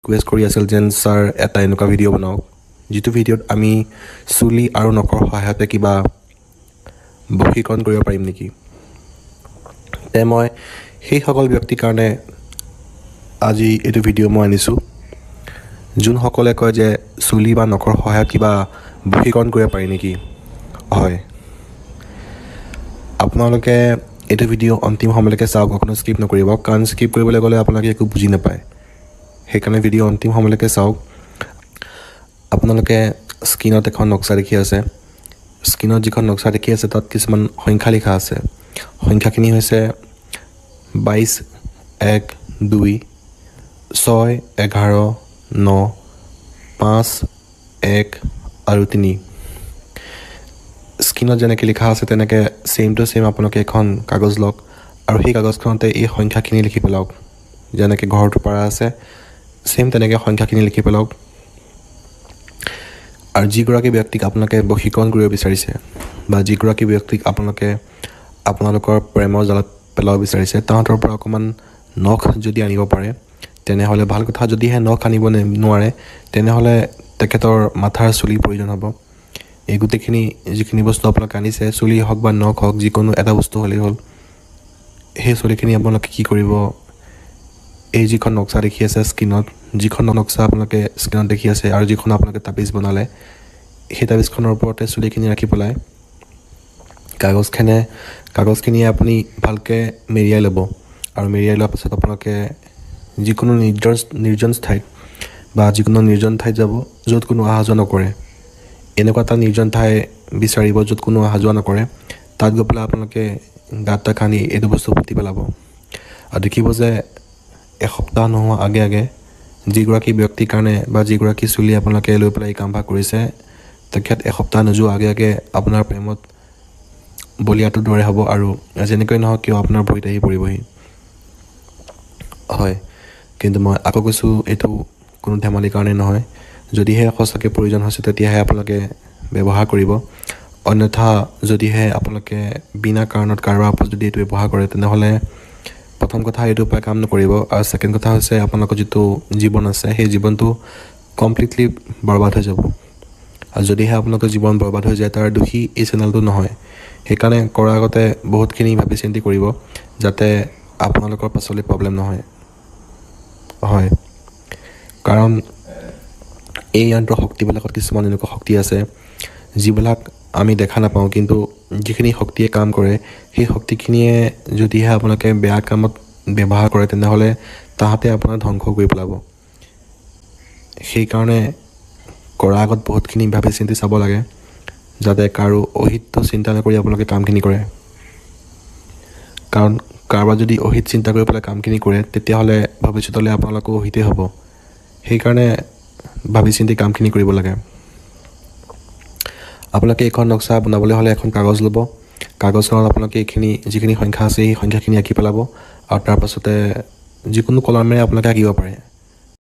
Request কৰি আছিল যেন ছাৰ এটা এনেকুৱা ভিডিঅ' বনাওক যিটো ভিডিঅ'ত আমি চুলি আৰু নখৰ সহায়তে কিবা বশীকৰণ কৰিব পাৰিম নেকি। তে মই সেইসকল ব্যক্তিৰ কাৰণে আজি এইটো ভিডিঅ' মই আনিছোঁ যোনসকলে কয় যে চুলি বা নখৰ সহায়ত কিবা বশীকৰণ কৰিব পাৰি নেকি। হয়, আপোনালোকে এইটো ভিডিঅ' অন্তিম সময়লৈকে চাওক, অকণো স্কিপ নকৰিব, কাৰণ স্কিপ কৰিবলৈ গ'লে আপোনালোকে একো বুজি নাপায়। সেইকাৰণে ভিডিঅ' অন্তিম সময়লৈকে চাওক। আপোনালোকে স্ক্ৰীণত এখন নক্সা দেখি আছে। স্ক্ৰীণত যিখন নক্সা দেখি আছে তাত কিছুমান সংখ্যা লিখা আছে। সংখ্যাখিনি হৈছে 22, 1, 2, 6, 11, 9, 5, 1 আৰু 3। স্ক্ৰীণত যেনেকৈ লিখা আছে তেনেকৈ ছেইম টু ছেইম আপোনালোকে এখন কাগজ লওক আৰু সেই কাগজখনতে এই সংখ্যাখিনি লিখি পেলাওক। যেনেকৈ ঘৰটো পাৰা আছে ছেইম তেনেকৈ সংখ্যাখিনি লিখি পেলাওক। আৰু যিগৰাকী ব্যক্তিক আপোনালোকে বশীকৰণ কৰিব বিচাৰিছে বা যিগৰাকী ব্যক্তিক আপোনালোকৰ প্ৰেমৰ জালত পেলাব বিচাৰিছে তাহাঁতৰ পৰা অকণমান নখ যদি আনিব পাৰে তেনেহ'লে ভাল কথা। যদিহে নখ আনিব নোৱাৰে তেনেহ'লে তেখেতৰ মাথাৰ চুলিৰ প্ৰয়োজন হ'ব। এই গোটেইখিনি যিখিনি বস্তু আপোনালোকে আনিছে, চুলি হওক বা নখ হওক, যিকোনো এটা বস্তু হ'লেই হ'ল। সেই চুলিখিনি আপোনালোকে কি কৰিব, এই যিখন নক্সা দেখি আছে স্ক্ৰীণত, যিখন নক্সা আপোনালোকে স্ক্ৰীণত দেখি আছে আৰু যিখন আপোনালোকে তাবিজ বনালে সেই তাবিজখনৰ ওপৰতে চুলিখিনি ৰাখি পেলাই কাগজখিনিয়ে আপুনি ভালকৈ মেৰিয়াই ল'ব। আৰু মেৰিয়াই লোৱাৰ পাছত আপোনালোকে যিকোনো নিৰ্জন ঠাইত যাব য'ত কোনো অহা যোৱা নকৰে। এনেকুৱা এটা নিৰ্জন ঠাই বিচাৰিব য'ত কোনো অহা যোৱা নকৰে। তাত গৈ পেলাই আপোনালোকে গাঁত এটা খান্দি এইটো বস্তু পুতি পেলাব। আৰু দেখিব যে এসপ্তাহ নোহোৱা আগে যিগৰাকী ব্যক্তিৰ কাৰণে বা যিগৰাকী চুলি আপোনালোকে লৈ পেলাই এই কামভাগ কৰিছে তেখেত এসপ্তাহ নোযোৱা আগে আপোনাৰ প্ৰেমত বলিয়াটো দৰে হ'ব আৰু যেনেকৈ নহওক কিয় আপোনাৰ ভৰিত আহি পৰিবহি। হয়, কিন্তু মই আকৌ কৈছোঁ এইটো কোনো ধেমালিৰ কাৰণে নহয়। যদিহে সঁচাকৈ প্ৰয়োজন হৈছে তেতিয়াহে আপোনালোকে ব্যৱহাৰ কৰিব। অন্যথা যদিহে আপোনালোকে বিনা কাৰণত কাৰোবাৰ ওপৰত যদি এইটো ব্যৱহাৰ কৰে তেনেহ'লে প্ৰথম কথা এইটোৰ পৰা কাম নকৰিব। আৰু ছেকেণ্ড কথা হৈছে আপোনালোকৰ যিটো জীৱন আছে সেই জীৱনটো কমপ্লিটলি বৰবাদ হৈ যাব। আৰু যদিহে আপোনালোকৰ জীৱন বৰবাদ হৈ যায় তাৰ দোষী এই চেনেলটো নহয়। সেইকাৰণে কৰাৰ আগতে বহুতখিনি ভাবি চিন্তি কৰিব যাতে আপোনালোকৰ পাছলৈ প্ৰব্লেম নহয়। হয়, কাৰণ এই যন্ত্ৰ শক্তিবিলাকত কিছুমান এনেকুৱা শক্তি আছে যিবিলাক আমি দেখা নাপাওঁ, কিন্তু যিখিনি শক্তিয়ে কাম কৰে সেই শক্তিখিনিয়ে যদিহে আপোনালোকে বেয়া কামত ব্যৱহাৰ কৰে তেনেহ'লে তাহাঁতে আপোনাক ধ্বংস কৰি পেলাব। সেইকাৰণে কৰাৰ আগত বহুতখিনি ভাবি চিন্তি চাব লাগে যাতে কাৰো অহিতটো চিন্তা নকৰি আপোনালোকে কামখিনি কৰে। কাৰণ কাৰোবাৰ যদি অহিত চিন্তা কৰি পেলাই কামখিনি কৰে তেতিয়াহ'লে ভৱিষ্যতলৈ আপোনালোকো অহিতেই হ'ব। সেইকাৰণে ভাবি চিন্তি কামখিনি কৰিব লাগে। আপোনালোকে এইখন নক্সা বনাবলৈ হ'লে এখন কাগজ ল'ব। কাগজখনত আপোনালোকে যিখিনি সংখ্যা আছে সেই সংখ্যাখিনি আঁকি পেলাব আৰু তাৰপাছতে যিকোনো কলমেৰে আপোনালোকে আঁকিব পাৰে।